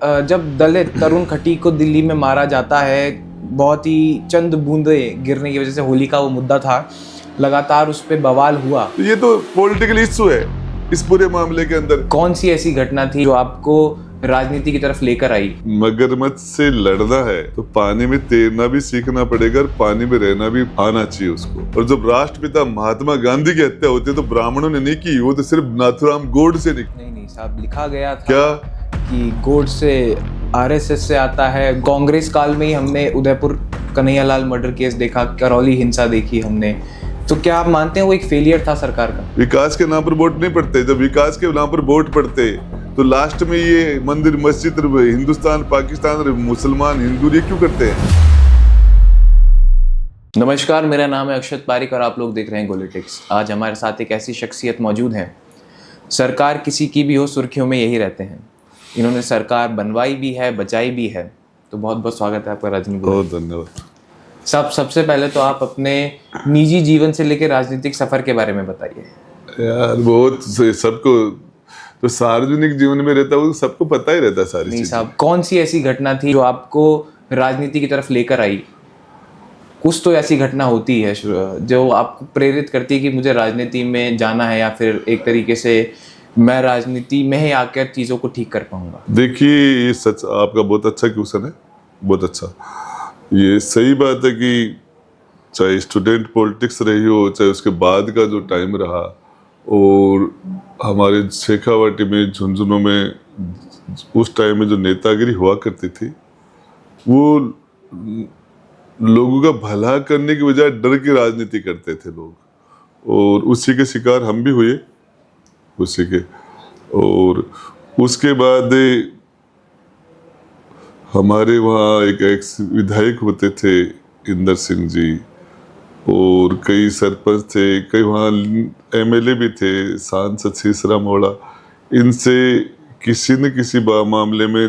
जब दलित तरुण खटी को दिल्ली में मारा जाता है, बहुत ही चंद बूंदे गिरने की वजह से, होली का वो मुद्दा था, लगातार उस पर बवाल हुआ। ये तो पॉलिटिकल इश्यू है इस पूरे मामले के अंदर। कौन सी ऐसी घटना थी जो आपको राजनीति की तरफ लेकर आई? मगरमच्छ से लड़ना है तो पानी में तैरना भी सीखना पड़ेगा और पानी में रहना भी आना चाहिए उसको। और जब राष्ट्रपिता महात्मा गांधी की हत्या होती है तो ब्राह्मणों ने नहीं की, वो तो सिर्फ नाथुराम गोडसे ने। नहीं साहब, लिखा गया था क्या कि गोडसे आरएसएस से आता है। कांग्रेस काल में ही हमने उदयपुर कन्हैयालाल मर्डर केस देखा, करौली हिंसा देखी हमने। तो क्या आप मानते हैं वो एक फेलियर था सरकार का? विकास के नाम पर वोट नहीं पड़ते। जब विकास के नाम पर वोट पड़ते तो लास्ट में ये मंदिर मस्जिद, हिंदुस्तान पाकिस्तान, मुसलमान हिंदू, ये क्यों करते हैं? नमस्कार, मेरा नाम है अक्षत पारिक और आप लोग देख रहे हैं गोलिटिक्स। आज हमारे साथ एक ऐसी शख्सियत मौजूद है, सरकार किसी की भी हो सुर्खियों में यही रहते हैं। इन्होंने सरकार बनवाई भी है, बचाई भी है। तो बहुत बहुत स्वागत है आपका राजनीति। बहुत धन्यवाद साहब, सबसे पहले तो आप अपने निजी जीवन से लेकर राजनीतिक सफर के बारे में बताइए। यार बहुत सबको तो सार्वजनिक जीवन में रहता है, वो सबको पता ही रहता है सारी नहीं चीजें। साहब, कौन सी ऐसी घटना थी जो आपको राजनीति की तरफ लेकर आई? कुछ तो ऐसी घटना होती है जो आपको प्रेरित करती है कि मुझे राजनीति में जाना है, या फिर एक तरीके से मैं राजनीति में ही आकर चीज़ों को ठीक कर पाऊंगा। देखिए, ये सच आपका बहुत अच्छा क्वेश्चन है, बहुत अच्छा। ये सही बात है कि चाहे स्टूडेंट पॉलिटिक्स रही हो, चाहे उसके बाद का जो टाइम रहा, और हमारे शेखावाटी में, झुंझुनू में उस टाइम में जो नेतागिरी हुआ करती थी, वो लोगों का भला करने की बजाय डर की राजनीति करते थे लोग, और उसी के शिकार हम भी हुए उसी के। और उसके बाद हमारे वहाँ एक एक्स विधायक होते थे, इंदर सिंह जी, और कई सरपंच थे, कई वहाँ एमएलए भी थे, सांसद शीसरा मोड़ा। इनसे किसी न किसी मामले में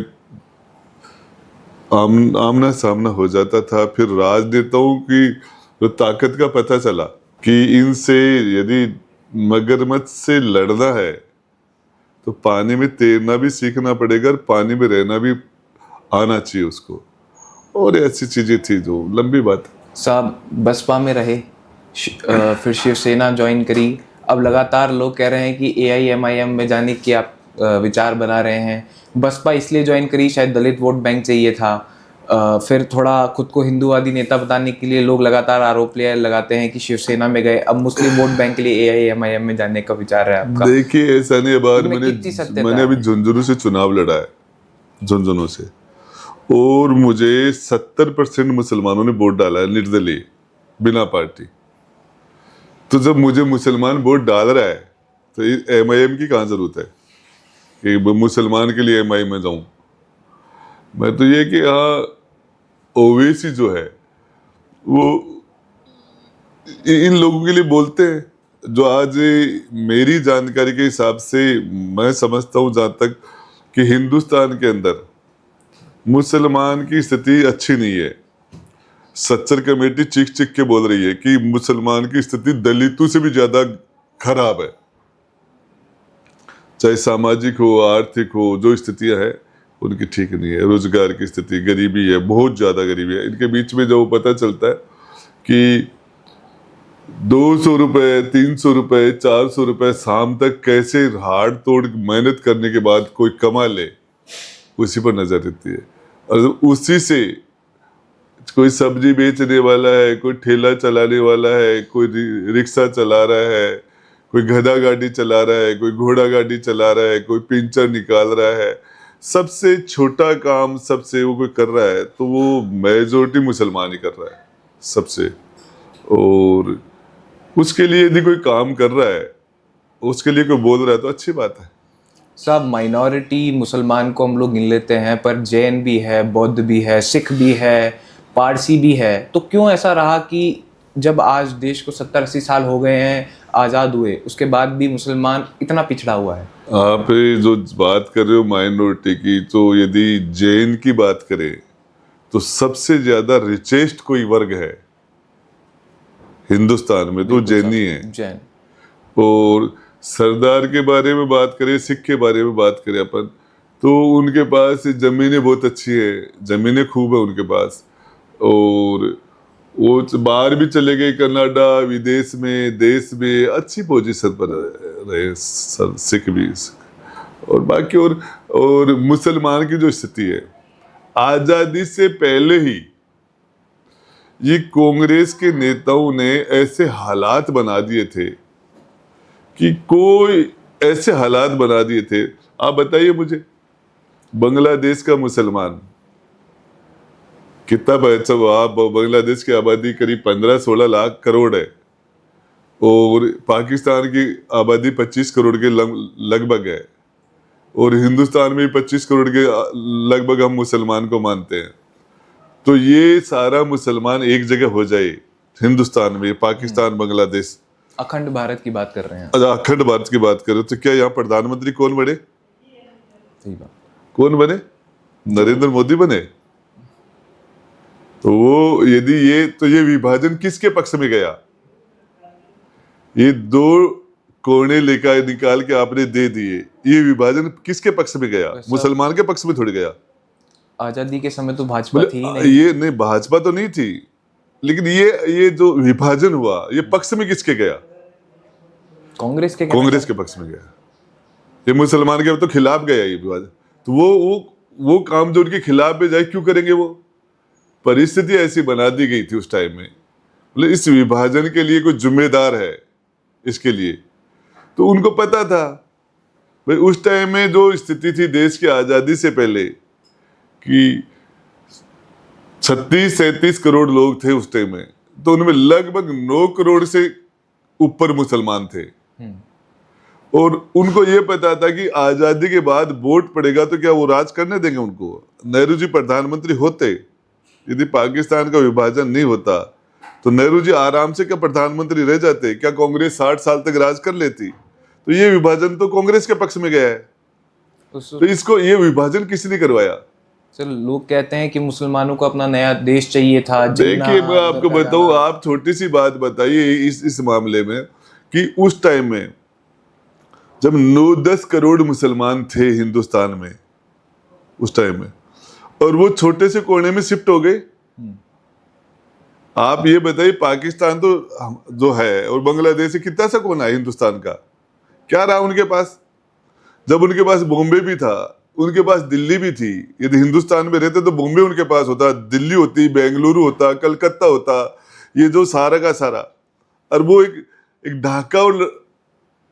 आमना सामना हो जाता था। फिर राजनेताओं की जो ताकत का पता चला कि इनसे यदि मगरमच्छ से लड़ना है तो पानी में तैरना भी सीखना पड़ेगा और पानी में रहना भी आना चाहिए उसको। और ऐसी चीजें थी जो लंबी बात। साहब, बसपा में रहे, फिर शिवसेना ज्वाइन करी। अब लगातार लोग कह रहे हैं कि एआईएमआईएम में जाने की आप विचार बना रहे हैं। बसपा इसलिए ज्वाइन करी, शायद दलित वोट बैंक चाहिए था। फिर थोड़ा खुद को हिंदूवादी नेता बताने के लिए लोग लगातार आरोप लगाते हैं कि शिवसेना में गए। अब मुस्लिम वोट बैंक के लिए एआईएमआईएम में जाने का विचार है आपका? देखिए, ऐसा नहीं है। बार मैंने अभी झुंझुनू से चुनाव लड़ा है, झुंझुनू से, और मुझे 70% मुसलमानों ने वोट डाला है निर्दलीय, बिना पार्टी। तो जब मुझे मुसलमान वोट डाल रहा है तो एमआईएम की कहाँ जरूरत है कि मुसलमान के लिए एमआईएम में जाऊं? मैं तो ये कि हाँ, ओवैसी जो है वो इन लोगों के लिए बोलते हैं जो आज मेरी जानकारी के हिसाब से मैं समझता हूँ जहाँ तक कि हिंदुस्तान के अंदर मुसलमान की स्थिति अच्छी नहीं है। सच्चर कमेटी चीख चीख के बोल रही है कि मुसलमान की स्थिति दलितों से भी ज्यादा खराब है। चाहे सामाजिक हो, आर्थिक हो, जो स्थितियां हैं उनकी ठीक नहीं है। रोजगार की स्थिति, गरीबी है, बहुत ज्यादा गरीबी है। इनके बीच में जो पता चलता है कि 200 रुपए, 300 रुपए, 400 रुपए शाम तक कैसे हाड़ तोड़ मेहनत करने के बाद कोई कमा ले, उसी पर नजर रहती है। और उसी से कोई सब्जी बेचने वाला है, कोई ठेला चलाने वाला है, कोई रिक्शा चला रहा है, कोई गधा गाड़ी चला रहा है, कोई घोड़ा गाड़ी चला रहा है, कोई पिंचर निकाल रहा है, सबसे छोटा काम सबसे वो कोई कर रहा है, तो वो मेजोरिटी मुसलमान ही कर रहा है सबसे। और उसके लिए यदि कोई काम कर रहा है, उसके लिए कोई बोल रहा है, तो अच्छी बात है। साहब, माइनॉरिटी मुसलमान को हम लोग गिन लेते हैं, पर जैन भी है, बौद्ध भी है, सिख भी है, पारसी भी है। तो क्यों ऐसा रहा कि जब आज देश को 70-80 साल हो गए हैं आज़ाद हुए, उसके बाद भी मुसलमान इतना पिछड़ा हुआ है? आप जो बात कर रहे हो माइनॉरिटी की, तो यदि जैन की बात करें तो सबसे ज्यादा रिचेस्ट कोई वर्ग है हिंदुस्तान में तो जैनी है। जैन। और सरदार के बारे में बात करें, सिख के बारे में बात करें अपन, तो उनके पास जमीनें बहुत अच्छी है, जमीनें खूब है उनके पास, और वो बाहर भी चले गए, कनाडा, विदेश में, देश में अच्छी पोजीशन पर रहे सिख भी। और बाकी और मुसलमान की जो स्थिति है, आजादी से पहले ही ये कांग्रेस के नेताओं ने ऐसे हालात बना दिए थे कि कोई ऐसे हालात बना दिए थे। आप बताइए मुझे, बांग्लादेश का मुसलमान कितना बचा हुआ? बांग्लादेश की आबादी करीब 15-16 लाख करोड़ है, और पाकिस्तान की आबादी 25 करोड़ के लगभग है, और हिंदुस्तान में 25 करोड़ के लगभग हम मुसलमान को मानते हैं। तो ये सारा मुसलमान एक जगह हो जाए हिंदुस्तान में, पाकिस्तान, बांग्लादेश, अखंड भारत की बात कर रहे हैं। अच्छा, अखंड भारत की बात करें तो क्या यहाँ प्रधानमंत्री कौन बने? सही बात। कौन बने? नरेंद्र मोदी बने। तो वो यदि ये विभाजन किसके पक्ष में गया? ये 2 कोने लेकर निकाल के आपने दे दिए, ये विभाजन किसके पक्ष में गया? मुसलमान के पक्ष में थोड़ी गया। आजादी के समय तो भाजपा थी ही नहीं। ये नहीं, भाजपा तो नहीं थी, लेकिन ये जो विभाजन हुआ, ये पक्ष में किसके गया? कांग्रेस के पक्ष में गया। ये मुसलमान के तो खिलाफ गया ये विभाजन। तो वो काम जो उनके खिलाफ में जाए, क्यों करेंगे? वो परिस्थिति ऐसी बना दी गई थी उस टाइम में, मतलब इस विभाजन के लिए कोई जिम्मेदार है इसके लिए, तो उनको पता था भाई उस टाइम में जो स्थिति थी देश की आजादी से पहले कि 36-37 करोड़ लोग थे उस टाइम में, तो उनमें लगभग 9 करोड़ से ऊपर मुसलमान थे। और उनको ये पता था कि आजादी के बाद वोट पड़ेगा तो क्या वो राज करने देंगे उनको? नेहरू जी प्रधानमंत्री होते, यदि पाकिस्तान का विभाजन नहीं होता तो नेहरू जी आराम से क्या प्रधानमंत्री रह जाते? क्या कांग्रेस 60 साल तक राज कर लेती? तो ये विभाजन तो कांग्रेस के पक्ष में गया है। तो इसको ये विभाजन किसने करवाया? सर, लोग कहते हैं कि मुसलमानों को अपना नया देश चाहिए था। देखिए, मैं आपको बताऊं, आप छोटी सी बात बताइए इस मामले में कि उस टाइम में जब 9-10 करोड़ मुसलमान थे हिंदुस्तान में उस टाइम में, और वो छोटे से कोने में शिफ्ट हो गए। आप ये बताइए, पाकिस्तान तो जो है और बांग्लादेश कितना सा कोना है हिंदुस्तान का? क्या रहा उनके पास? जब उनके पास बॉम्बे भी था, उनके पास दिल्ली भी थी। यदि हिंदुस्तान में रहते तो बॉम्बे उनके पास होता, दिल्ली होती, बेंगलुरु होता, कलकत्ता होता, ये जो सारा का सारा। और वो एक ढाका और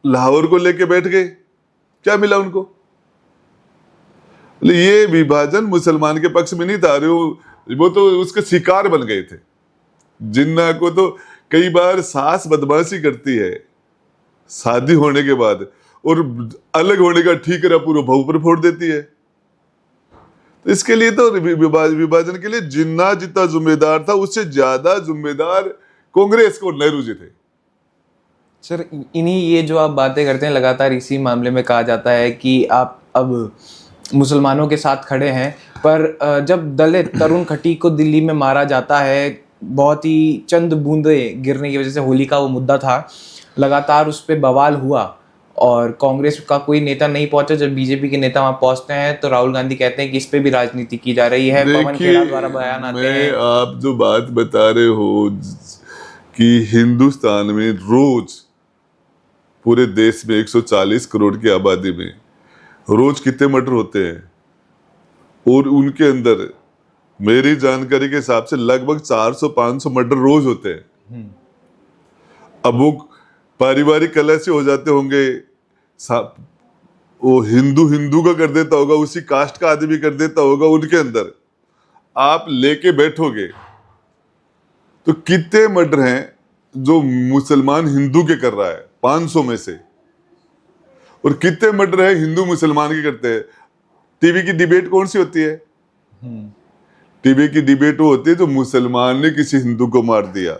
लाहौर को लेके बैठ गए। क्या मिला उनको? ये विभाजन मुसलमान के पक्ष में नहीं था। वो तो उसके शिकार बन गए थे। जिन्ना को तो कई बार सास बदमाशी करती है शादी होने के बाद, और अलग होने का ठीकरा पूरा भाव पर फोड़ देती है। तो इसके लिए तो विभाजन के लिए जिन्ना जितना जिम्मेदार था, उससे ज्यादा जिम्मेदार कांग्रेस को नेहरू जी थे। सर, इन्हीं ये जो आप बातें करते हैं, लगातार इसी मामले में कहा जाता है कि आप अब मुसलमानों के साथ खड़े हैं, पर जब दलित तरुण खटीक को दिल्ली में मारा जाता है, बहुत ही चंद बूंदें गिरने की वजह से, होली का वो मुद्दा था, लगातार उस पर बवाल हुआ और कांग्रेस का कोई नेता नहीं पहुंचा। जब बीजेपी के नेता वहां पहुंचते हैं तो राहुल गांधी कहते हैं कि इस पे भी राजनीति की जा रही है। पवन खेड़ा द्वारा बयान आते हैं। आप जो बात बता रहे हो कि हिंदुस्तान में रोज, पूरे देश में 140 करोड़ की आबादी में रोज कितने मर्डर होते हैं, और उनके अंदर मेरी जानकारी के हिसाब से लगभग 400-500 मर्डर रोज होते हैं। अब वो पारिवारिक कलह से हो जाते होंगे, वो हिंदू का कर देता होगा, उसी कास्ट का आदमी कर देता होगा, उनके अंदर आप लेके बैठोगे तो कितने मर्डर हैं जो मुसलमान हिंदू के कर रहा है 500 में से, और कितने मर्डर है हिंदू मुसलमान के करते हैं। टीवी की डिबेट कौन सी होती है? टीवी की डिबेट वो होती है जो मुसलमान ने किसी हिंदू को मार दिया।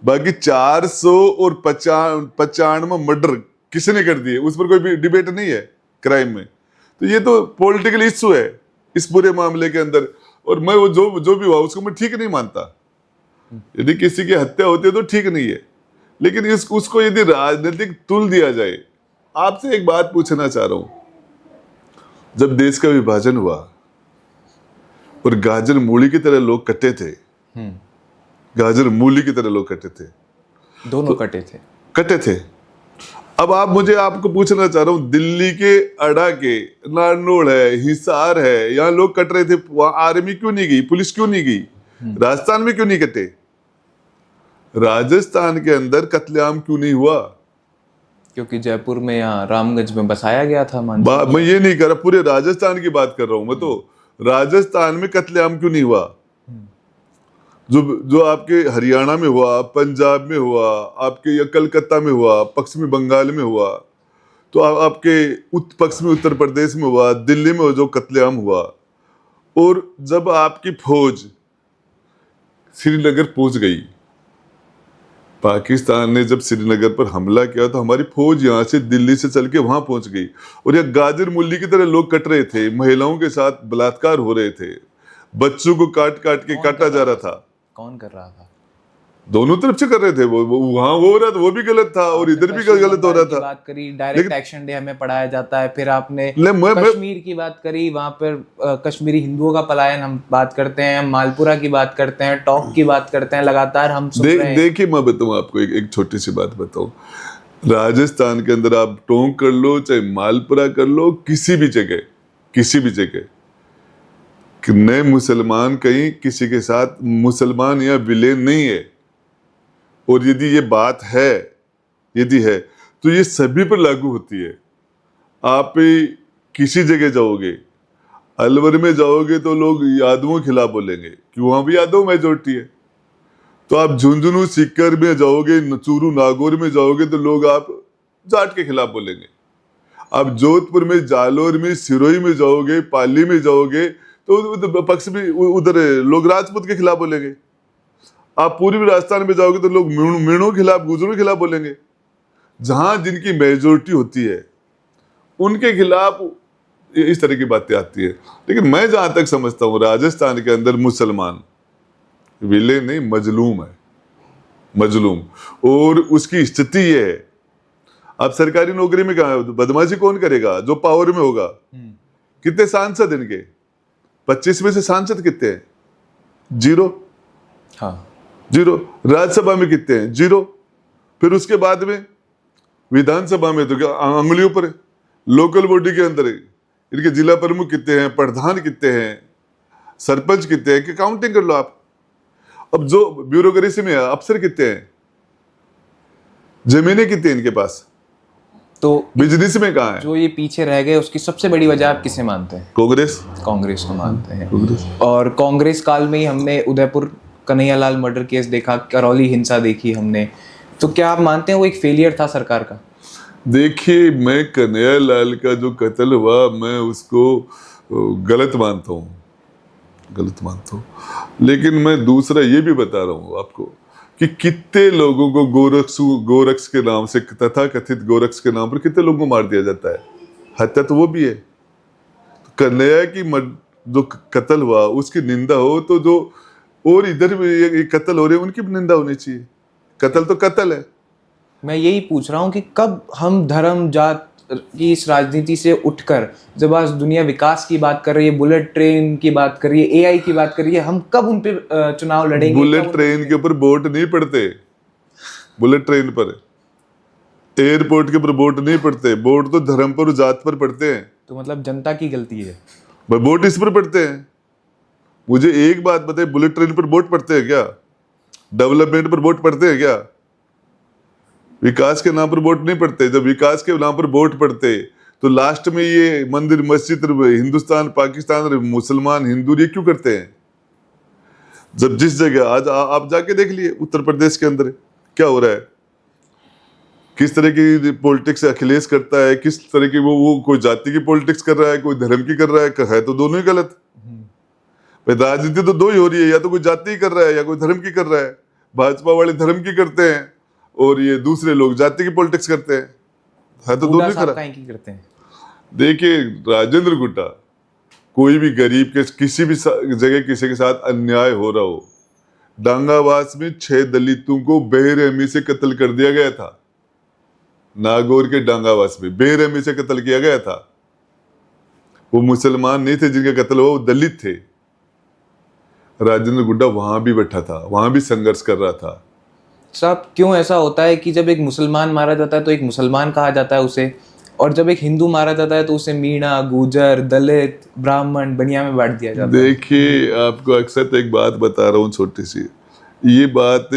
बाकी 400 और 95 मर्डर किसने कर दिए, उस पर कोई भी डिबेट नहीं है क्राइम में। तो ये तो पॉलिटिकल इश्यू है इस पूरे मामले के अंदर। और मैं वो जो भी हुआ उसको मैं ठीक नहीं मानता। यदि किसी की हत्या होती है तो ठीक नहीं है, लेकिन उसको यदि राजनीतिक तुल दिया जाए। आपसे एक बात पूछना चाह रहा हूं, जब देश का विभाजन हुआ और गाजर मूली की तरह लोग कटे थे, गाजर मूली की तरह लोग कटे थे, दोनों कटे थे। अब आपको पूछना चाह रहा हूं, दिल्ली के अड़ा के नारनौल है, हिसार है, यहाँ लोग कट रहे थे, वहां आर्मी क्यों नहीं गई, पुलिस क्यों नहीं गई? राजस्थान में क्यों नहीं कटे? राजस्थान के अंदर कत्लेआम क्यों नहीं हुआ? क्योंकि जयपुर में, यहाँ रामगंज में बसाया गया था। मैं ये नहीं कर रहा, पूरे राजस्थान की बात कर रहा हूं मैं तो। राजस्थान में कत्लेआम क्यों नहीं हुआ? जो आपके हरियाणा में हुआ, पंजाब में हुआ, आपके या कलकत्ता में हुआ, पश्चिमी बंगाल में हुआ, तो आपके पश्चिमी उत्तर प्रदेश में हुआ, दिल्ली में जो कत्लेआम हुआ। और जब आपकी फौज श्रीनगर पहुंच गई, पाकिस्तान ने जब श्रीनगर पर हमला किया तो हमारी फौज यहाँ से दिल्ली से चल के वहां पहुंच गई, और यह गाजर मूली की तरह लोग कट रहे थे, महिलाओं के साथ बलात्कार हो रहे थे, बच्चों को काट काट के काटा जा रहा था। कौन कर रहा था? दोनों तरफ से कर रहे थे। वो वहां वो हो रहा था, वो भी गलत था, और इधर भी गलत हो रहा था। बात करी, डायरेक्ट एक्शन डे हमें पढ़ाया जाता है। फिर आपने मैं कश्मीर की बात करी, वहां पर कश्मीरी हिंदुओं का पलायन हम बात करते हैं, हम मालपुरा की बात करते हैं, टॉक की बात करते हैं, लगातार हम सुन रहे हैं। देखिए, मैं बताऊं आपको, एक छोटी सी बात बताऊं। राजस्थान के अंदर आप टोंक कर लो, चाहे मालपुरा कर लो, किसी भी जगह नए मुसलमान कहीं किसी के साथ मुसलमान या विलेन नहीं है। और यदि ये बात है, यदि है, तो ये सभी पर लागू होती है। आप किसी जगह जाओगे, अलवर में जाओगे तो लोग यादवों के खिलाफ बोलेंगे कि वहां भी यादव मेजोरिटी है। तो आप झुंझुनू सीकर में जाओगे, चूरू नागौर में जाओगे तो लोग आप जाट के खिलाफ बोलेंगे। आप जोधपुर में, जालोर में, सिरोही में जाओगे, पाली में जाओगे तो पक्ष भी उधर लोग राजपूत के खिलाफ बोलेंगे। आप पूर्वी राजस्थान में जाओगे तो लोग मीणों के खिलाफ, गुजरों के खिलाफ बोलेंगे। जहां जिनकी मेजोरिटी होती है उनके खिलाफ इस तरह की बातें आती है। लेकिन मैं जहां तक समझता हूं, राजस्थान के अंदर मुसलमान विले नहीं, मजलूम है, मजलूम। और उसकी स्थिति ये है, अब सरकारी नौकरी में कहा बदमाशी कौन करेगा? जो पावर में होगा। कितने सांसद इनके? 25 में से सांसद कितने हैं? 0। हाँ, 0। राज्यसभा में कितने हैं? 0। फिर उसके बाद में विधानसभा में तो क्या अंगुलियों पर है। लोकल बॉडी के अंदर इनके जिला प्रमुख कितने हैं, प्रधान कितने हैं, सरपंच कितने हैं, कि काउंटिंग कर लो आप। अब जो ब्यूरोक्रेसी में है, अफसर कितने हैं, जमीनें कितनी हैं इनके पास, तो बिजनेस में कहाँ है? जो ये पीछे रह गए उसकी सबसे बड़ी वजह आप किसे मानते हैं? कांग्रेस को मानते हैं। और कांग्रेस काल में ही हमने उदयपुर कन्हैयालाल मर्डर केस देखा, करौली हिंसा देखी हमने। तो क्या आप मानते हैं वो एक फेलियर था सरकार का? देखिए, मैं कन्हैयालाल का जो कत्ल हुआ, मैं उसको गलत मानता हूँ। लेकिन मैं दूसरा ये भी बता रहा हूँ आपको कि कितने लोगों को गोरक्ष के नाम से, तथा कथित गोरक्ष के नाम पर कितने लोगों को मार दिया जाता है। हत्या तो वो भी है। तो कन्हैया की जो कत्ल हुआ उसकी निंदा हो, तो जो और इधर भी ये कत्ल हो रहे हैं उनकी भी निंदा होनी चाहिए। कत्ल तो कत्ल है। मैं यही पूछ रहा हूँ कि कब हम धर्म जात की इस राजनीति से उठकर, जब आज दुनिया विकास की बात कर रही है, बुलेट ट्रेन की बात कर रही है, एआई की बात कर रही है, हम कब उन पे चुनाव लड़ेंगे? बुलेट ट्रेन के ऊपर वोट नहीं पड़ते। बुलेट ट्रेन पर, एयरपोर्ट के ऊपर वोट नहीं पड़ते। वोट तो धर्म पर, जात पर पड़ते हैं। तो मतलब जनता की गलती है भाई, वोट इस पर पड़ते हैं। मुझे एक बात बताइए, बुलेट ट्रेन पर वोट पड़ते हैं क्या? डेवलपमेंट पर वोट पड़ते हैं क्या? विकास के नाम पर वोट नहीं पड़ते। जब विकास के नाम पर वोट पड़ते तो लास्ट में ये मंदिर मस्जिद, हिंदुस्तान पाकिस्तान, मुसलमान हिंदू, ये क्यों करते हैं? जब जिस जगह आज आप जाके देख लिए उत्तर प्रदेश के अंदर क्या हो रहा है, किस तरह की पॉलिटिक्स अखिलेश करता है, किस तरह की वो कोई जाति की पॉलिटिक्स कर रहा है, कोई धर्म की कर रहा है तो दोनों ही गलत। राजनीति तो दो ही हो रही है, या तो कोई जाति कर रहा है या कोई धर्म की कर रहा है। भाजपा वाले धर्म की करते हैं और ये दूसरे लोग जाति की पॉलिटिक्स करते हैं। है तो दोनों ही करते हैं। देखिए, राजेंद्र गुट्टा, कोई भी गरीब के किसी भी जगह किसी के साथ अन्याय हो रहा हो, डांगावास में 6 दलितों को बेरहमी से कत्ल कर दिया गया था। नागौर के डांगावास में बेरहमी से कत्ल किया गया था। वो मुसलमान नहीं थे जिनका कत्ल हुआ, वो दलित थे। राजेंद्र गुड्डा वहां भी बैठा था, वहां भी संघर्ष कर रहा था। साहब क्यों ऐसा होता है कि जब एक मुसलमान मारा जाता है तो एक मुसलमान कहा जाता है उसे, और जब एक हिंदू मारा जाता है तो उसे मीणा, गुजर, दलित, ब्राह्मण, बनिया में बांट दिया जाता है? देखिए, आपको अक्सर एक बात बता रहा हूँ छोटी सी, ये बात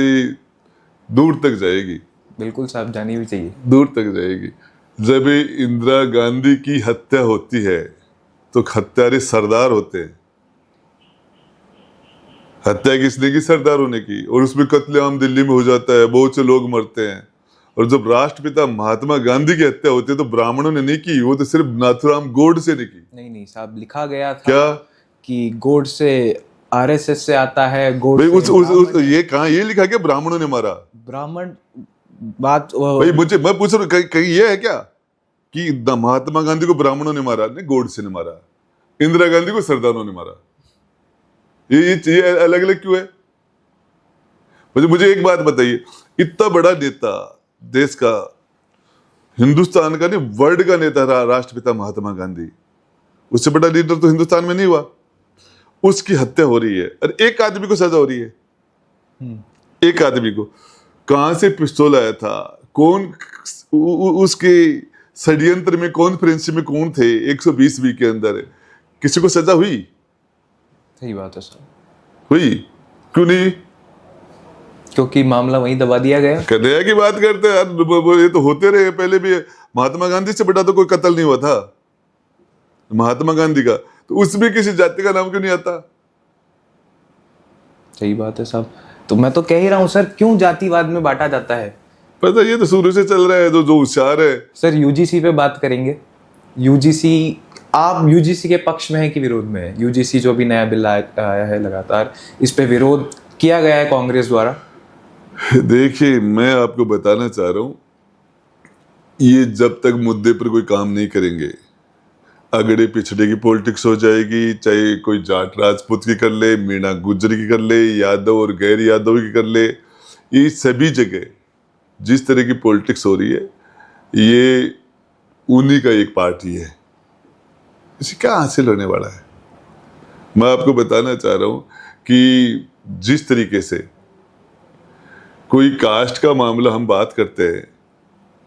दूर तक जाएगी। बिल्कुल साहब, जानी भी चाहिए। दूर तक जाएगी। जब इंदिरा गांधी की हत्या होती है तो हत्यारे सरदार होते हैं। हत्या किसने की? सरदारों ने की। और उसमें कत्लेआम दिल्ली में हो जाता है, बहुत से लोग मरते हैं। और जब राष्ट्रपिता महात्मा गांधी की हत्या होती है तो ब्राह्मणों ने नहीं की, वो तो सिर्फ नाथुराम गोडसे ने की। नहीं साहब, लिखा गया था क्या कि गोडसे आरएसएस से आता है। भाई गोडसे ये कहाँ ये लिखा क्या ब्राह्मणों ने मारा? ब्राह्मण बात भाई मैं पूछ रहा हूँ, कहीं ये है क्या कि महात्मा गांधी को ब्राह्मणों ने मारा? नहीं, गोडसे ने मारा। इंदिरा गांधी को सरदारों ने मारा। ये अलग अलग क्यों है? मुझे एक बात बताइए, इतना बड़ा नेता देश का, हिंदुस्तान का नहीं वर्ल्ड का नेता रहा राष्ट्रपिता महात्मा गांधी, उससे बड़ा लीडर तो हिंदुस्तान में नहीं हुआ। उसकी हत्या हो रही है और एक आदमी को सजा हो रही है। एक आदमी को कहां से पिस्तौल आया था, कौन उसके षड्यंत्र में, कॉन्फ्रेंस में कौन थे? 120 के अंदर किसी को सजा हुई? सही बात है सर। हुई? क्यों नहीं? क्योंकि मामला वहीं दबा दिया गया। कन्हैया की बात करते हैं यार, ये तो होते रहे पहले भी। महात्मा गांधी से बड़ा तो कोई कत्ल नहीं हुआ था महात्मा गांधी का, तो उसमें किसी जाति का नाम क्यों नहीं आता? सही बात है साहब। तो मैं तो कह ही रहा हूँ सर, क्यों जातिवाद में बांटा जाता है? पता, ये तो शुरू से चल रहा है। जो होशियार है सर, यूजीसी पे बात करेंगे। यूजीसी, आप यूजीसी के पक्ष में है कि विरोध में है? यूजीसी जो भी नया बिल आया है लगातार, इस पे विरोध किया गया है कांग्रेस द्वारा। देखिए, मैं आपको बताना चाह रहा हूं, ये जब तक मुद्दे पर कोई काम नहीं करेंगे, अगड़े पिछड़े की पॉलिटिक्स हो जाएगी। चाहे कोई जाट राजपूत की कर ले, मीणा गुजर की कर ले, यादव और गैर यादव की कर ले, ये सभी जगह जिस तरह की पॉलिटिक्स हो रही है, ये उन्हीं का एक पार्ट ही है। इसे क्या हासिल होने वाला है? मैं आपको बताना चाह रहा हूं कि जिस तरीके से कोई कास्ट का मामला हम बात करते हैं,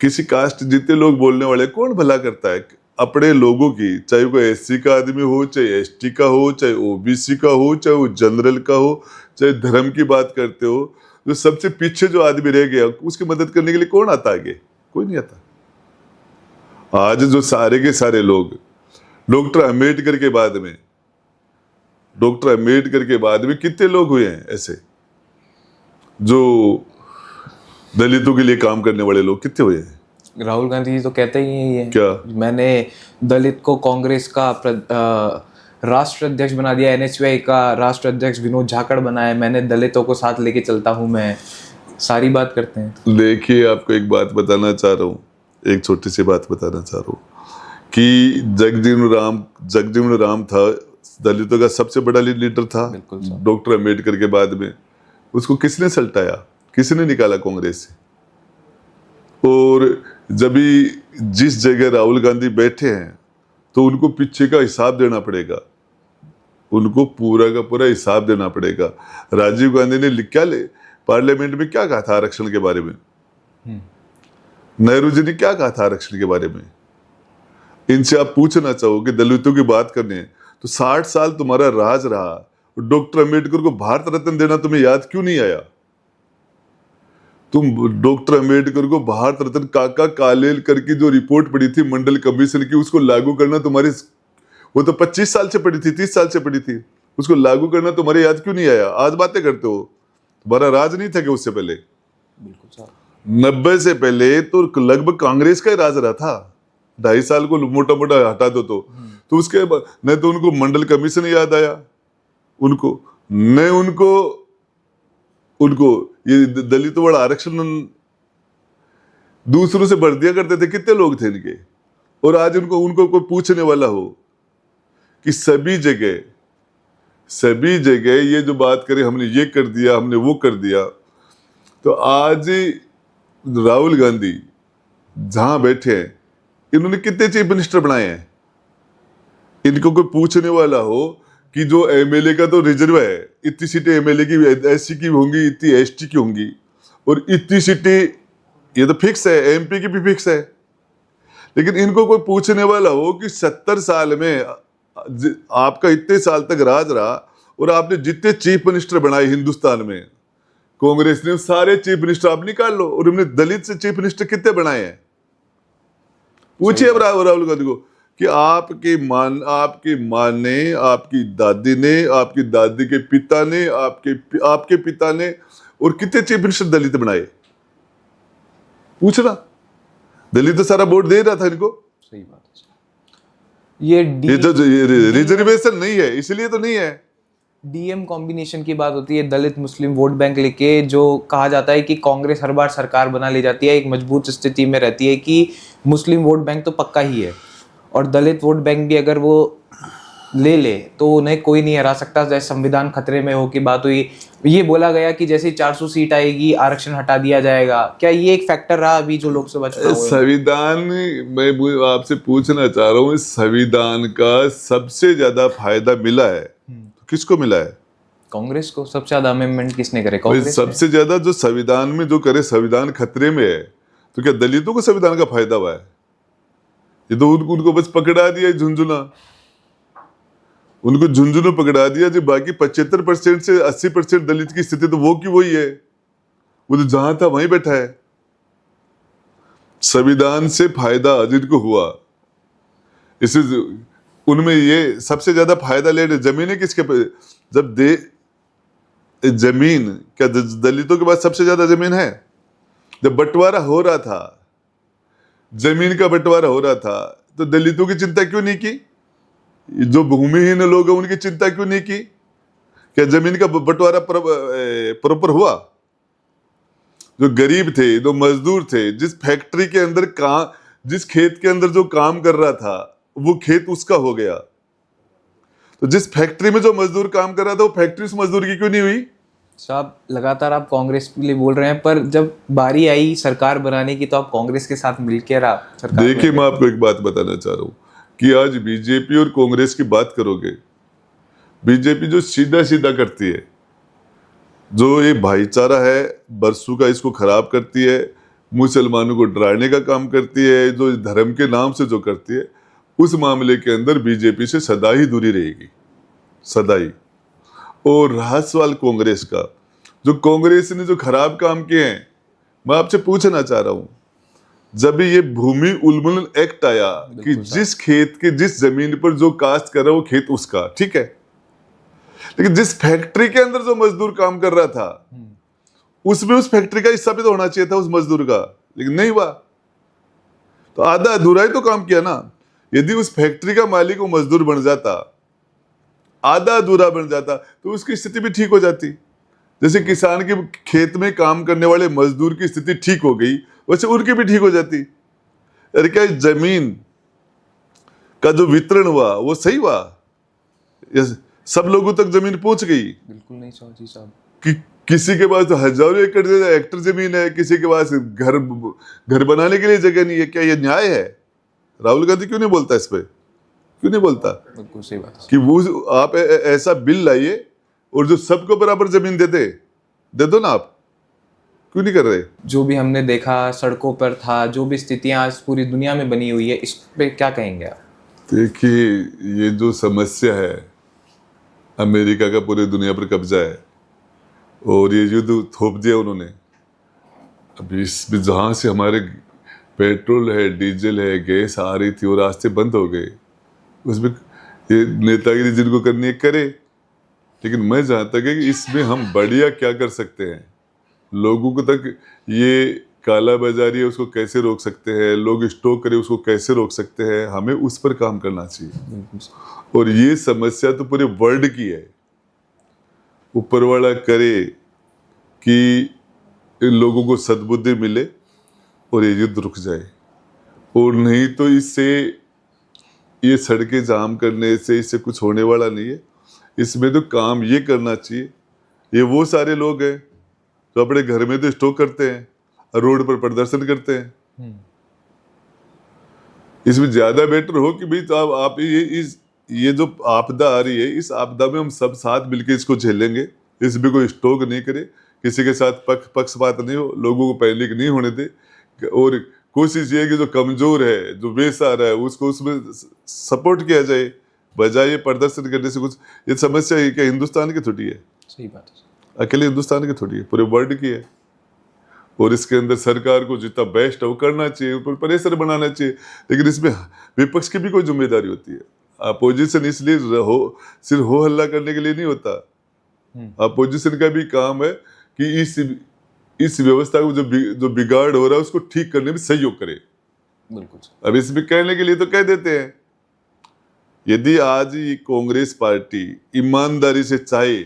किसी कास्ट जितने लोग बोलने वाले, कौन भला करता है अपने लोगों की? चाहे वो एससी का आदमी हो, चाहे एसटी का हो, चाहे ओबीसी का हो, चाहे वो जनरल का हो, चाहे धर्म की बात करते हो, जो सबसे पीछे जो आदमी रह गया उसकी मदद करने के लिए कौन आता आगे? कोई नहीं आता। आज जो सारे के सारे लोग डॉक्टर अम्बेडकर के बाद में कितने लोग हुए हैं ऐसे जो दलितों के लिए काम करने वाले लोग? कितने हुए हैं? राहुल गांधी जी तो कहते ही है क्या? मैंने दलित को कांग्रेस का राष्ट्र अध्यक्ष बना दिया, एनएसयूआई का राष्ट्र अध्यक्ष विनोद झाकड़ बनाया, मैंने दलितों को साथ लेके चलता हूं, मैं सारी बात करते हैं। देखिए, आपको एक बात बताना चाह रहा हूँ, एक छोटी सी बात बताना चाह रहा हूँ कि जगजीवन राम था दलितों का सबसे बड़ा लीडर था डॉक्टर अम्बेडकर के बाद में। उसको किसने सल्टाया? किसने निकाला कांग्रेस से? और जब भी जिस जगह राहुल गांधी बैठे हैं तो उनको पीछे का हिसाब देना पड़ेगा, उनको पूरा का पूरा हिसाब देना पड़ेगा। राजीव गांधी ने क्या पार्लियामेंट में क्या कहा था आरक्षण के बारे में? नेहरू जी ने क्या कहा था आरक्षण के बारे में? इनसे आप पूछना चाहो कि दलितों की बात करनी है तो 60 साल तुम्हारा राज रहा, डॉक्टर अम्बेडकर को भारत रत्न देना तुम्हें याद क्यों नहीं आया? तुम डॉक्टर अम्बेडकर को भारत रत्न काका कालेल करके जो रिपोर्ट पड़ी थी मंडल कमीशन की, उसको लागू करना तुम्हारे, वो तो 25 साल से पड़ी थी, 30 साल से पड़ी थी, उसको लागू करना तुम्हारे याद क्यों नहीं आया? आज बातें करते हो। तुम्हारा राज नहीं था कि उससे पहले? बिल्कुल सर। 90 से पहले तो लगभग कांग्रेस का ही राज रहा था। 2.5 साल को मोटा मोटा हटा दो तो उसके बाद न तो उनको मंडल कमीशन याद आया, उनको ये दलित वाला आरक्षण दूसरों से भर दिया करते थे। कितने लोग थे इनके? और आज उनको कोई पूछने वाला हो कि सभी जगह ये जो बात करें, हमने ये कर दिया, हमने वो कर दिया, तो आज राहुल गांधी जहां बैठे हैं, इन्होंने कितने चीफ मिनिस्टर बनाए हैं? इनको कोई पूछने वाला हो कि जो एमएलए का तो रिजर्व है, इतनी सीटें एमएलए की एससी की होंगी, इतनी एसटी की होंगी, और इतनी सीटें ये तो फिक्स है, एमपी की भी फिक्स है। लेकिन इनको कोई पूछने वाला हो कि 70 साल में आपका इतने साल तक राज रहा और आपने जितने चीफ मिनिस्टर बनाए हिंदुस्तान में, कांग्रेस ने सारे चीफ मिनिस्टर आप निकाल लो, और उन्होंने दलित से चीफ मिनिस्टर कितने बनाए हैं? पूछिए अब राहुल गांधी को कि आपकी माँ ने, आपकी दादी ने, आपकी दादी के पिता ने, आपके पिता ने, और कितने चीफ मिनिस्टर दलित बनाए? पूछना। दलित तो सारा वोट दे रहा था इनको। सही बात है। ये रिजर्वेशन नहीं है, इसलिए तो नहीं है। डीएम कॉम्बिनेशन की बात होती है, दलित मुस्लिम वोट बैंक लेके, जो कहा जाता है कि कांग्रेस हर बार सरकार बना ले जाती है, एक मजबूत स्थिति में रहती है कि मुस्लिम वोट बैंक तो पक्का ही है, और दलित वोट बैंक भी अगर वो ले ले तो उन्हें कोई नहीं हरा सकता। जैसे संविधान खतरे में हो की बात हुई, ये बोला गया कि जैसे 400 सीट आएगी आरक्षण हटा दिया जाएगा। क्या ये एक फैक्टर रहा अभी जो लोकसभा चुनाव? संविधान, मैं आपसे पूछना चाह रहा हूँ, इस संविधान का सबसे ज्यादा फायदा मिला है तो किसको मिला है? कांग्रेस को। सबसे ज्यादा अमेंडमेंट किसने करे? कांग्रेस। सबसे ज्यादा जो संविधान में जो करे, संविधान खतरे में है, तो क्या दलितों को संविधान का फायदा हुआ है? ये तो उनको बस पकड़ा दिया झुंझुना, उनको झुंझुनू पकड़ा दिया। जो बाकी 75% से 80% दलित की स्थिति तो वो की वही है, वो तो जहां था वहीं बैठा है। संविधान से फायदा जिनको हुआ, इसे उनमें ये सबसे ज्यादा फायदा ले रहे। जमीनें किसके जब जमीन क्या दलितों के पास सबसे ज्यादा जमीन है? जब बंटवारा हो रहा था, जमीन का बंटवारा हो रहा था, तो दलितों की चिंता क्यों नहीं की? जो भूमिहीन लोग हैं उनकी चिंता क्यों नहीं की? क्या जमीन का बंटवारा प्रॉपर हुआ? जो गरीब थे, जो मजदूर थे, जिस फैक्ट्री के अंदर जिस खेत के अंदर जो काम कर रहा था, वो खेत उसका हो गया। तो जिस फैक्ट्री में जो मजदूर काम कर रहा था, वो फैक्ट्री उस मजदूर की क्यों नहीं हुई? साहब लगातार आप कांग्रेस के लिए बोल रहे हैं, पर जब बारी आई सरकार बनाने की तो आप कांग्रेस के साथ मिलकर सरकार। देखिए, मैं आपको एक बात बताना चाह रहा हूं कि आज बीजेपी और कांग्रेस की बात करोगे, बीजेपी जो सीधा सीधा करती है, जो ये भाईचारा है बरसों का, इसको खराब करती है, मुसलमानों को डराने का काम करती है, जो धर्म के नाम से जो करती है, उस मामले के अंदर बीजेपी से सदा ही दूरी रहेगी, सदा ही। और रहा सवाल कांग्रेस का, जो कांग्रेस ने जो खराब काम किए हैं, मैं आपसे पूछना चाह रहा हूं, जब ये भूमि उन्मूलन एक्ट आया कि जिस खेत के जिस जमीन पर जो काश्त कर रहा है वो खेत उसका, ठीक है, लेकिन जिस फैक्ट्री के अंदर जो मजदूर काम कर रहा था उसमें उस फैक्ट्री का हिस्सा भी तो होना चाहिए था उस मजदूर का, लेकिन नहीं हुआ। तो आधा अधूरा ही तो काम किया ना। यदि उस फैक्ट्री का मालिक वो मजदूर बन जाता, आधा अधूरा बन जाता, तो उसकी स्थिति भी ठीक हो जाती। जैसे किसान के खेत में काम करने वाले मजदूर की स्थिति ठीक हो गई, वैसे उनकी भी ठीक हो जाती। अरे क्या जमीन का जो वितरण हुआ वो सही हुआ? सब लोगों तक जमीन पहुंच गई? बिल्कुल नहीं साहब। कि किसी के पास तो हजारों एकड़ हेक्टर जमीन है, किसी के पास घर बनाने के लिए जगह नहीं है। क्या ये न्याय है? राहुल गांधी क्यों नहीं बोलता इस पे? क्यों नहीं बोलता? बिल्कुल सही बात है कि वो आप ऐसा बिल लाइए और जो सबको बराबर जमीन दे दो ना। आप क्यों नहीं कर रहे? जो भी हमने देखा सड़कों पर था, जो भी स्थितियां आज पूरी दुनिया में बनी हुई है, इस पे क्या कहेंगे आप? देखिए, ये जो समस्या है, अमेरिका का पूरी दुनिया पर कब्जा है और ये युद्ध थोप दिया उन्होंने। अभी इसमें जहाँ से हमारे पेट्रोल है, डीजल है, गैस आ रही थी और रास्ते बंद हो गए, उसमें ये नेतागिरी जिनको करनी है करे। लेकिन मैं जानता कि इसमें हम बढ़िया क्या कर सकते हैं, लोगों को तक ये काला बाजारी है उसको कैसे रोक सकते हैं, लोग स्टॉक करें उसको कैसे रोक सकते हैं, हमें उस पर काम करना चाहिए। और ये समस्या तो पूरे वर्ल्ड की है। ऊपर वाला करे कि इन लोगों को सद्बुद्धि मिले और ये युद्ध रुक जाए, और नहीं तो इससे ये सड़कें जाम करने से इससे कुछ होने वाला नहीं है। इसमें तो काम ये करना चाहिए, ये वो सारे लोग हैं जो अपने घर में तो स्टॉक करते हैं, रोड पर प्रदर्शन करते हैं। इसमें ज्यादा बेटर हो कि भाई तो आप ये जो आपदा आ रही है, इस आपदा में हम सब साथ मिलकर इसको झेलेंगे, इसमें कोई स्टॉक नहीं करे, किसी के साथ पक्षपात नहीं हो, लोगों को पैनिक नहीं होने दे, और कोशिश ये है कि जो कमजोर है, जो बेसहारा है, उसको उसमें सपोर्ट किया जाए, बजाय प्रदर्शन करने से। कुछ ये समस्या है क्या हिंदुस्तान की थोड़ी है, सही बात है। अकेले हिंदुस्तान की थोड़ी है, पूरे वर्ल्ड की है। और इसके अंदर सरकार को जितना बेस्ट है वो करना चाहिए, ऊपर प्रेशर बनाना चाहिए, लेकिन इसमें विपक्ष की भी कोई जिम्मेदारी होती है। अपोजिशन इसलिए सिर्फ हो हल्ला करने के लिए नहीं होता। अपोजिशन का भी काम है कि इस व्यवस्था को जो बिगाड़ हो रहा है उसको ठीक करने में सहयोग करे। बिल्कुल। अब इसमें कहने के लिए तो कह देते हैं, यदि आज ये कांग्रेस पार्टी ईमानदारी से चाहे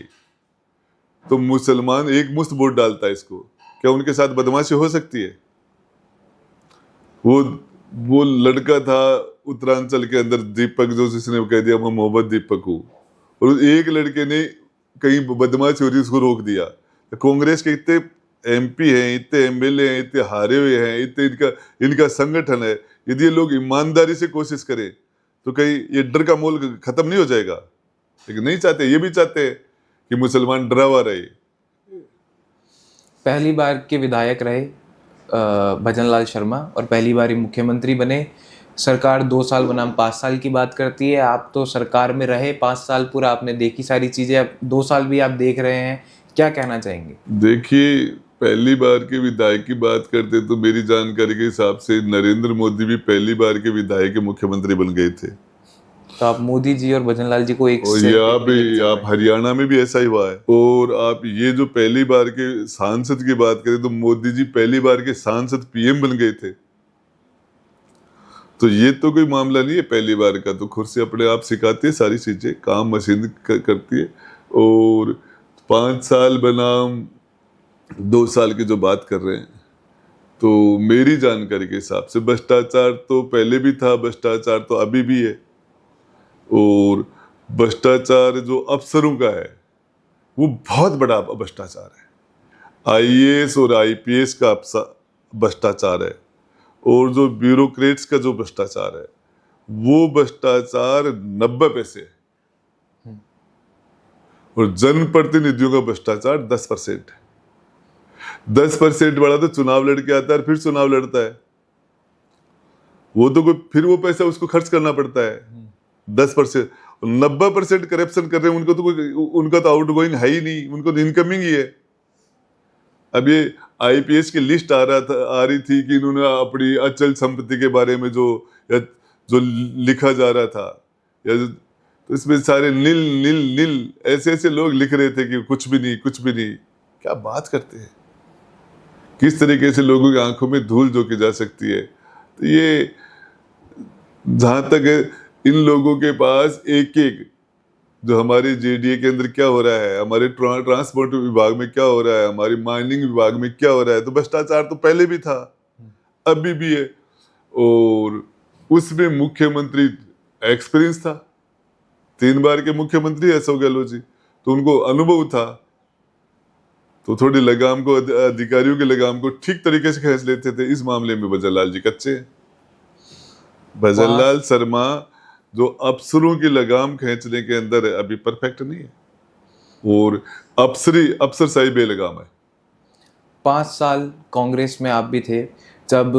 तो मुसलमान एक मुश्त वोट डालता है इसको, क्या उनके साथ बदमाशी हो सकती है? वो लड़का था उत्तरांचल के अंदर, दीपक, जो जिसने कह दिया मैं मोहम्मद दीपक हूँ, और एक लड़के ने कहीं बदमाशी हो रही उसको रोक दिया। तो कांग्रेस के इतने MP हैं, इतने MLA हैं, इतने हारे हुए हैं, इतने इनका संगठन है, यदि ये लोग ईमानदारी से कोशिश करें तो कहीं ये डर का मोल खत्म नहीं हो जाएगा। लेकिन नहीं चाहते, ये भी चाहते हैं कि मुसलमान डरावा रहे। पहली बार के विधायक रहे भजनलाल शर्मा, और पहली बार ही मुख्यमंत्री बने। सरकार 2 साल बनाम 5 साल की बात करती है। आप तो सरकार में रहे 5 साल पूरा, आपने देखी सारी चीज़ें, अब 2 साल भी आप देख रहे हैं, क्या कहना चाहेंगे? देखिए, पहली बार के विधायक की बात करते तो मेरी जानकारी के हिसाब से नरेंद्र मोदी भी पहली बार के विधायक के मुख्यमंत्री बन गए थे। तो आप मोदी जी और भजनलाल जी को एक और आप हरियाणा में भी ऐसा ही हुआ है। और आप ये जो पहली बार के सांसद की बात करें तो मोदी जी पहली बार के सांसद PM बन गए थे। तो ये तो कोई मामला नहीं है पहली बार का, तो खुद से अपने आप सिखाती है सारी चीजें, काम मशीन करती है। और 5 साल बनाम 2 साल की जो बात कर रहे हैं, तो मेरी जानकारी के हिसाब से भ्रष्टाचार तो पहले भी था, भ्रष्टाचार तो अभी भी है। और भ्रष्टाचार जो अफसरों का है वो बहुत बड़ा भ्रष्टाचार है। IAS और IPS का भ्रष्टाचार है, और जो ब्यूरोक्रेट्स का जो भ्रष्टाचार है वो भ्रष्टाचार 90 पैसे है, और जनप्रतिनिधियों का भ्रष्टाचार 10% है। 10% वाला तो चुनाव लड़के आता है और फिर चुनाव लड़ता है, वो तो फिर वो पैसा उसको खर्च करना पड़ता है। 10%, 90% करप्शन कर रहे हैं, उनका तो आउटगोइंग है ही नहीं, उनको तो इनकमिंग ही है। अब ये IPS की लिस्ट आ रही थी कि इन्होंने अपनी अचल संपत्ति के बारे में जो लिखा जा रहा था, तो इसमें सारे नील ऐसे लोग लिख रहे थे कि कुछ भी नहीं। क्या बात करते हैं, किस तरीके से लोगों की आंखों में धूल झोंकी जा सकती है। तो ये जहां तक इन लोगों के पास एक जो हमारे JDA के अंदर क्या हो रहा है, हमारे ट्रांसपोर्ट विभाग में क्या हो रहा है, हमारी माइनिंग विभाग में क्या हो रहा है, तो भ्रष्टाचार तो पहले भी था, अभी भी है। और उसमें मुख्यमंत्री एक्सपीरियंस था, 3 बार के मुख्यमंत्री अशोक गहलोत जी, तो उनको अनुभव था, तो थोड़ी लगाम को, अधिकारियों के लगाम को ठीक तरीके से खींच लेते थे। इस मामले में भजनलाल जी कच्चे हैं। भजनलाल शर्मा जो अफसरों की लगाम खींचने के अंदर है अभी परफेक्ट नहीं है, और अफसर साही बेलगाम है। 5 साल कांग्रेस में आप भी थे, जब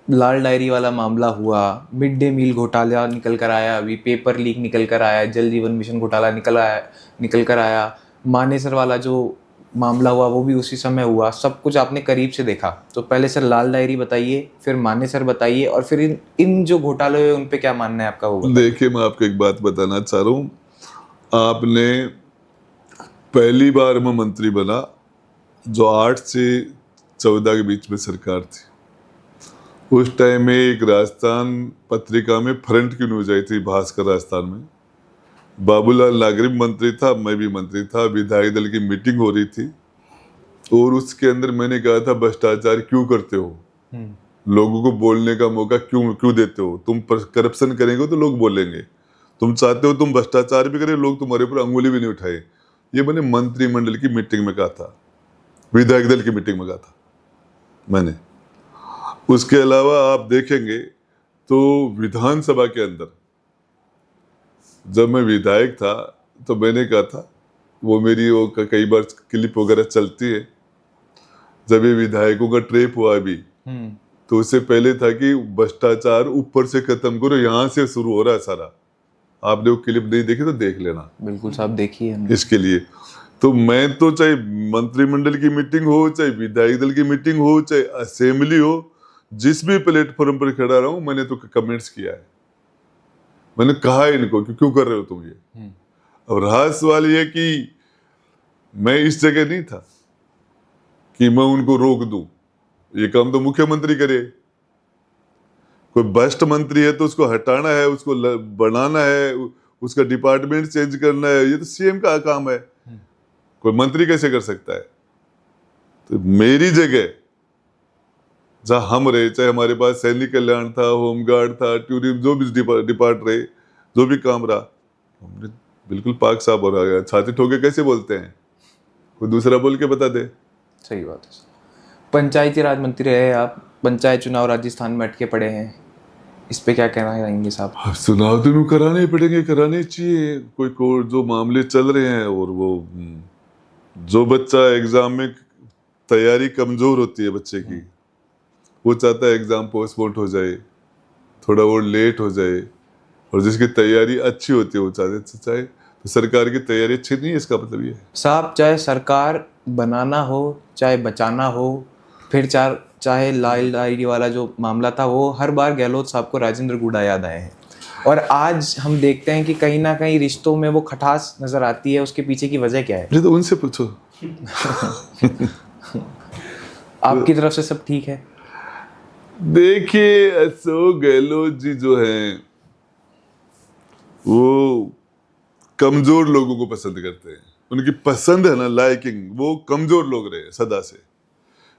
लाल डायरी वाला मामला हुआ, मिड डे मील घोटाला निकल कर आया, अभी पेपर लीक निकल कर आया, जल जीवन मिशन घोटाला निकल कर आया, मानेसर वाला जो मामला हुआ वो भी उसी समय हुआ, सब कुछ आपने करीब से देखा। तो पहले सर लाल डायरी बताइए, फिर मानेसर बताइए, और फिर इन जो घोटाले हुए उन पे क्या मानना है आपका? वो देखिए, मैं आपको एक बात बताना चाह रहा हूँ। आपने पहली बार मैं मंत्री बना जो 8 से 14 के बीच में सरकार थी, उस टाइम में एक राजस्थान पत्रिका में फ्रंट की न्यूज आई थी, भास्कर राजस्थान में। बाबूलाल नागरिक मंत्री था, मैं भी मंत्री था, विधायक दल की मीटिंग हो रही थी, और उसके अंदर मैंने कहा था भ्रष्टाचार क्यों करते हो, लोगों को बोलने का मौका क्यों देते हो, तुम करप्शन करेंगे तो लोग बोलेंगे, तुम चाहते हो तुम भ्रष्टाचार भी करें, लोग तुम्हारे ऊपर अंगुली भी नहीं उठाए। ये मैंने मंत्रिमंडल की मीटिंग में कहा था, विधायक दल की मीटिंग में कहा था मैंने। उसके अलावा आप देखेंगे तो विधानसभा के अंदर जब मैं विधायक था तो मैंने कहा था, वो मेरी वो कई बार क्लिप वगैरह चलती है, जब ये विधायकों का ट्रेप हुआ अभी, तो उससे पहले था कि भ्रष्टाचार ऊपर से खत्म करो, यहाँ से शुरू हो रहा है सारा। आपने वो क्लिप नहीं देखी तो देख लेना। बिल्कुल साहब, देखिए हमने। इसके लिए तो मैं तो चाहे मंत्रिमंडल की मीटिंग हो, चाहे विधायक दल की मीटिंग हो, चाहे असेंबली हो, जिस भी प्लेटफॉर्म पर खड़ा रहा हूं, मैंने तो कमेंट्स किया है। मैंने कहा है इनको कि क्यों कर रहे हो तुम ये। और रहा सवाल ये कि मैं इस जगह नहीं था कि मैं उनको रोक दूं, ये काम तो मुख्यमंत्री करे। कोई भ्रष्ट मंत्री है तो उसको हटाना है, उसको बनाना है, उसका डिपार्टमेंट चेंज करना है, ये तो सीएम का काम है। कोई मंत्री कैसे कर सकता है। तो मेरी जगह जहां हम रहे, चाहे हमारे पास सैनिक कल्याण था, होमगार्ड था, टूरिज्म, जो भी डिपार्ट रहे, जो भी काम रहा, हमने बिल्कुल पाक साहब हो रहा है। छाती ठोके कैसे बोलते हैं, कोई दूसरा बोल के बता दे। सही बात है। पंचायती राज मंत्री रहे आप, पंचायत चुनाव राजस्थान में अटके पड़े हैं, इस पे क्या कहना चाहेंगे साहब? चुनाव तो कराने ही पड़ेंगे, कराने चाहिए। कोई जो मामले चल रहे हैं, और वो जो बच्चा एग्जाम में तैयारी कमजोर होती है बच्चे की, वो चाहता है एग्जाम पोस्टपोन हो जाए, थोड़ा वो लेट हो जाए, और जिसकी तैयारी अच्छी होती है वो चाहे तो सरकार की तैयारी अच्छी नहीं है, इसका मतलब ये है। साहब, चाहे सरकार बनाना हो, चाहे बचाना हो, फिर चाहे लाल डायरी वाला जो मामला था, वो हर बार गहलोत साहब को राजेंद्र गुड़ा याद आए हैं। और आज हम देखते हैं कि कहीं ना कहीं रिश्तों में वो खटास नजर आती है। उसके पीछे की वजह क्या है? तो उनसे पूछो। आपकी तरफ से सब ठीक है? देखिए, अशोक गहलोत जी जो हैं, वो कमजोर लोगों को पसंद करते हैं। उनकी पसंद है ना, लाइकिंग, वो कमजोर लोग रहे सदा से।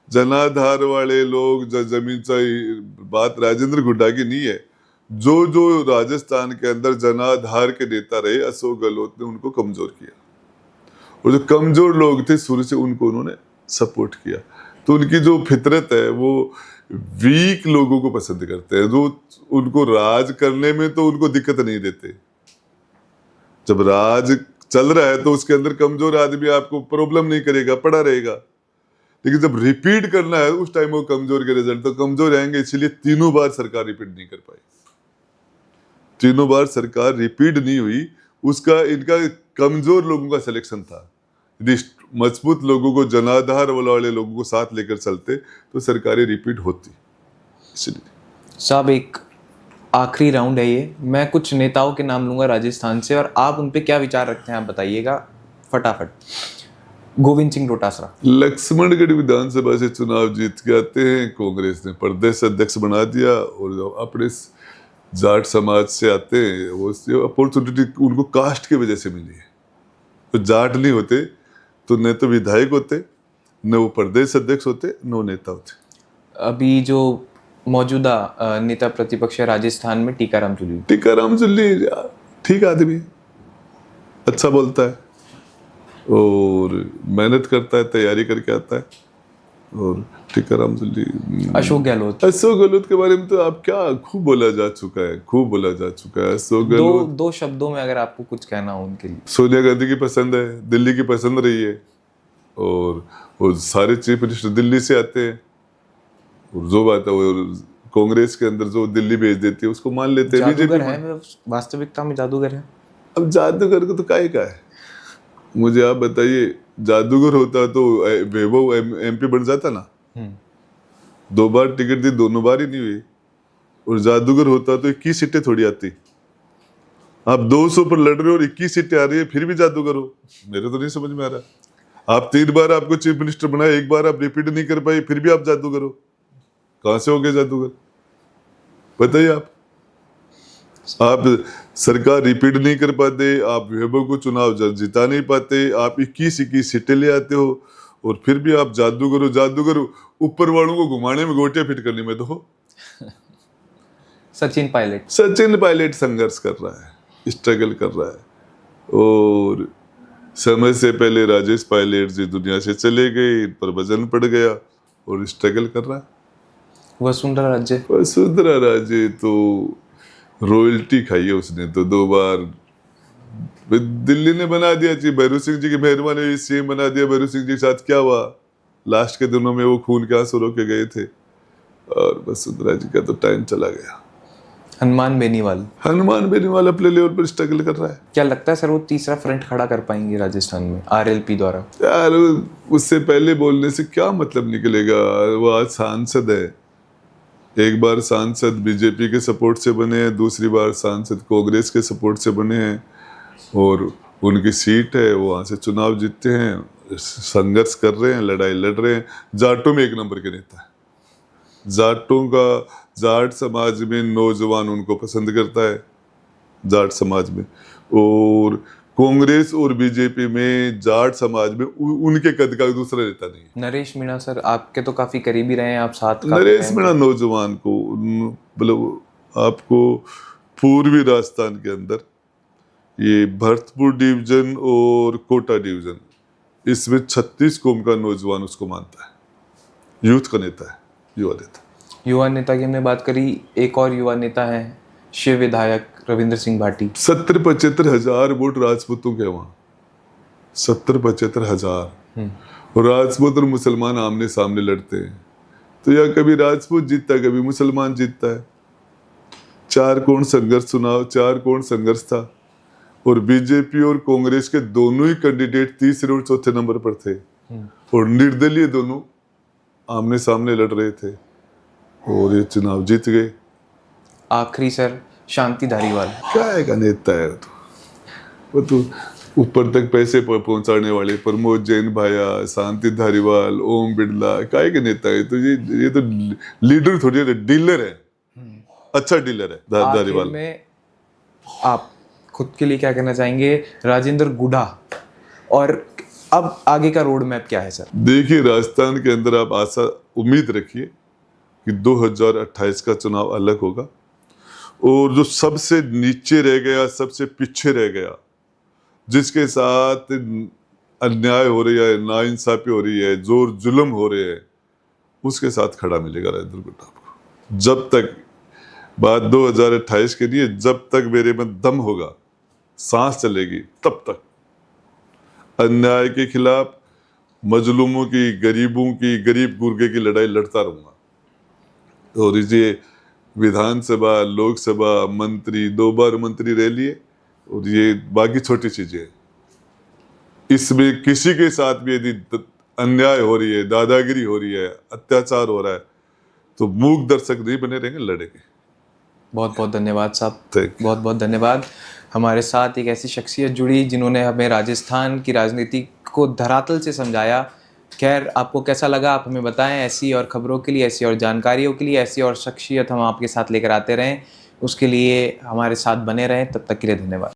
जनाधार वाले लोग, जमीन से बात राजेंद्र गुड्डा की नहीं है, जो राजस्थान के अंदर जनाधार के नेता रहे, अशोक गहलोत ने उनको कमजोर किया। और जो कमजोर लोग थे शुरू से, उनको उन्होंने सपोर्ट किया। तो उनकी जो फितरत है, वो वीक लोगों को पसंद करते हैं, जो उनको राज करने में तो उनको दिक्कत नहीं देते। जब राज चल रहा है तो उसके अंदर कमजोर आदमी आपको प्रॉब्लम नहीं करेगा, पड़ा रहेगा। लेकिन जब रिपीट करना है, उस टाइम वो कमजोर के रिजल्ट तो कमजोर आएंगे। इसलिए 3 बार सरकार रिपीट नहीं कर पाई। 3 बार सरकार रिपीट नहीं हुई, उसका इनका कमजोर लोगों का सिलेक्शन था। यदि मजबूत लोगों को, जनाधार वाले लोगों को साथ लेकर चलते तो सरकारें रिपीट होती। इसलिए साहब, एक आखिरी राउंड है ये। मैं कुछ नेताओं के नाम लूंगा राजस्थान से, और आप उन पे क्या विचार रखते हैं आप बताइएगा फटाफट। गोविंद सिंह डोटासरा लक्ष्मणगढ़ विधानसभा से चुनाव जीत के आते हैं, कांग्रेस ने प्रदेश अध्यक्ष बना दिया, और अपने जाट समाज से आते हैं। वो अपॉर्चुनिटी उनको कास्ट की वजह से मिली है। तो जाट नहीं होते तो न तो विधायक होते, न वो प्रदेश अध्यक्ष होते, न वो नेता होते। अभी जो मौजूदा नेता प्रतिपक्ष है राजस्थान में, टीकाराम जूली। टीकाराम जूली ठीक आदमी, अच्छा बोलता है और मेहनत करता है, तैयारी करके आता है। और टीकाराम जूली। अशोक गहलोत के बारे में तो आप क्या, खूब बोला जा चुका है, खूब बोला जा चुका है। अशोक गहलोत दो शब्दों में अगर आपको कुछ कहना हो उनके लिए। सोनिया गांधी की पसंद है, दिल्ली की पसंद रही है, और वो सारे चीफ मिनिस्टर दिल्ली से आते हैं। और जो बात है वो कांग्रेस के अंदर जो दिल्ली भेज देती है उसको मान लेते हैं। जादूगर है, वास्तविकता में जादूगर है। अब जादूगर को तो काहे का है, मुझे आप बताइए। जादूगर होता तो वैभव एमपी बन जाता ना। 2 बार टिकट दी, दोनों बार ही नहीं हुई। और जादूगर होता तो 21 सीटें थोड़ी आती। आप 200 पर लड़ रहे हो और 21 सीटें आ रही है, फिर भी जादूगर हो। मेरे तो नहीं समझ में आ रहा। आप 3 बार आपको चीफ मिनिस्टर बनाए, 1 बार आप रिपीट नहीं कर पाए, फिर भी आप जादूगर हो। कहां से हो गए जादूगर, बताइए आप सरकार रिपीट नहीं कर पाते, आप वैभव को चुनाव जिता नहीं पाते, आप 21 सीटें ले आते हो, और फिर भी आप जादूगर ऊपर वालों को घुमाने में, गोटियां फिट करने में तो सचिन पायलट संघर्ष कर रहा है, स्ट्रगल कर रहा है। और समय से पहले राजेश पायलट जी दुनिया से चले गए, इन पर वजन पड़ गया और स्ट्रगल कर रहा है। वसुंधरा राजे तो रॉयल्टी खाई है उसने, तो 2 बार दिल्ली ने बना दिया जी, भैरू सिंह जी की मेहरबानी हुई, सीएम बना दिया। भैरू सिंह जी के साथ क्या हुआ, लास्ट के दिनों में वो खून के आंसू रो के गए थे, और वसुंधरा जी का तो टाइम चला गया। हनुमान बेनीवाल अपने लेवल पर स्ट्रगल कर रहा है। क्या लगता है सर वो तीसरा फ्रंट खड़ा कर पाएंगे राजस्थान में आरएलपी द्वारा? यार उससे पहले बोलने से क्या मतलब निकलेगा, वो आज सांसद है, एक बार सांसद बीजेपी के सपोर्ट से बने हैं, दूसरी बार सांसद कांग्रेस के सपोर्ट से बने हैं, और उनकी सीट है, वो वहाँ से चुनाव जीतते हैं, संघर्ष कर रहे हैं, लड़ाई लड़ रहे हैं। जाटों में एक नंबर के नेता है, जाट समाज में नौजवान उनको पसंद करता है, जाट समाज में, और कांग्रेस और बीजेपी में जाट समाज में उनके कद का दूसरा नेता नहीं है। नरेश मीणा सर आपके तो काफी करीबी रहे हैं, आप साथ नरेश मीणा नौजवान को, मतलब आपको पूर्वी राजस्थान के अंदर ये भरतपुर डिवीजन और कोटा डिवीजन, इसमें 36 कौम का नौजवान उसको मानता है, यूथ का नेता है, युवा नेता की हमने बात करी, एक और युवा नेता है शिव विधायक रविंद्र सिंह भाटी। 70-75 हजार वोट राजपूतों के वहाँ, 70-75 हजार, और राजपूत और मुसलमान आमने सामने लड़ते हैं, तो या कभी राजपूत जीतता है, कभी मुसलमान जीतता है। 4 कोण संघर्ष था, और बीजेपी और कांग्रेस के दोनों ही कैंडिडेट तीसरे और चौथे नंबर पर थे, और निर्दलीय दोनों आमने सामने लड़ रहे थे, और ये चुनाव जीत गए। आखिरी सर शांति धारीवाल क्या का नेता है, वो तो ऊपर तक पैसे पहुंचाने वाले प्रमोद जैन भाया, शांति धारीवाल, ओम बिरला, काय के नेता है? तो ये तो लीडर थोड़ी है, डीलर है, अच्छा डीलर है धारीवाल। में आप खुद के लिए क्या कहना चाहेंगे राजेंद्र गुढ़ा, और अब आगे का रोड मैप क्या है सर? देखिए, राजस्थान के अंदर आप आशा उम्मीद रखिए कि 2028 का चुनाव अलग होगा, और जो सबसे नीचे रह गया, सबसे पीछे रह गया, जिसके साथ अन्याय हो रही है, नाइंसाफी हो रही है, जोर जुल्म हो रहे हैं, उसके साथ खड़ा मिलेगा राजेंद्र गुढ़ा को। जब तक बात 2028 के लिए, जब तक मेरे में दम होगा, सांस चलेगी, तब तक अन्याय के खिलाफ, मजलूमों की, गरीबों की, गरीब गुर्गे की लड़ाई लड़ता रहूंगा। और ये विधानसभा, लोकसभा मंत्री, 2 बार मंत्री रह लिए, और ये बाकी छोटी चीजें, इसमें किसी के साथ भी यदि अन्याय हो रही है, दादागिरी हो रही है, अत्याचार हो रहा है, तो मूक दर्शक नहीं बने रहेंगे, लड़ेंगे। बहुत बहुत धन्यवाद साहब, बहुत बहुत धन्यवाद। हमारे साथ एक ऐसी शख्सियत जुड़ी जिन्होंने हमें राजस्थान की राजनीति को धरातल से समझाया। खैर, आपको कैसा लगा आप हमें बताएं। ऐसी और खबरों के लिए, ऐसी और जानकारियों के लिए, ऐसी और शख्सियत हम आपके साथ लेकर आते रहें, उसके लिए हमारे साथ बने रहें। तब तक के लिए धन्यवाद।